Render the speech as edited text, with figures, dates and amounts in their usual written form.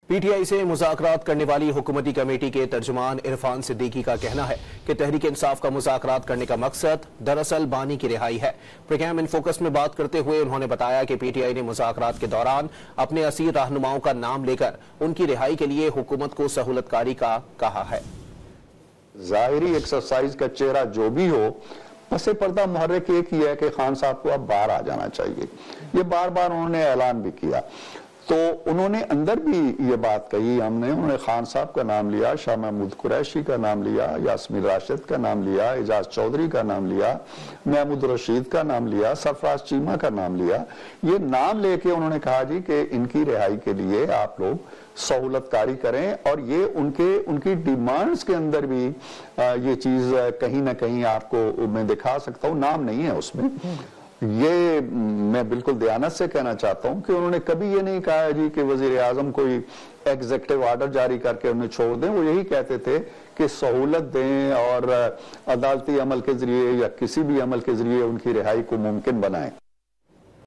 PTI से मुज़ाकरात करने वाली हुकूमती कमेटी के तर्जुमान इरफान सिद्दीकी का कहना है कि तहरीक इंसाफ का मुज़ाकरात करने का मकसद दरअसल बानी की रिहाई है। प्रोग्राम इन फोकस में बात करते हुए उन्होंने बताया कि पीटीआई ने मुज़ाकरात के दौरान अपने असीर रहनुमाओं का नाम लेकर उनकी रिहाई के लिए हुकूमत को सहूलतकारी का कहा है। जाहिरी एक्सरसाइज का चेहरा जो भी हो, पसे पर्दा मुहर्रिक एक ही है कि खान साहब को अब बाहर आ जाना चाहिए। ये बार बार उन्होंने ऐलान भी किया, तो उन्होंने अंदर भी ये बात कही। उन्होंने खान साहब का नाम लिया, शाह महमूद कुरैशी का नाम लिया, यास्मीन राशिद का नाम लिया, एजाज चौधरी का नाम लिया, महमूद रशीद का नाम लिया, सरफराज चीमा का नाम लिया। ये नाम लेके उन्होंने कहा जी कि इनकी रिहाई के लिए आप लोग सहूलतकारी करें, और ये उनकी डिमांड्स के अंदर भी ये चीज कहीं ना कहीं आपको मैं दिखा सकता हूँ, नाम नहीं है उसमें। ये मैं बिल्कुल दयानत से कहना चाहता हूं कि उन्होंने कभी ये नहीं कहा जी कि वजीर आजम कोई एग्जीक्यूटिव ऑर्डर जारी करके उन्हें छोड़ दें। वो यही कहते थे कि सहूलत दें और अदालती अमल के जरिए या किसी भी अमल के जरिए उनकी रिहाई को मुमकिन बनाएं।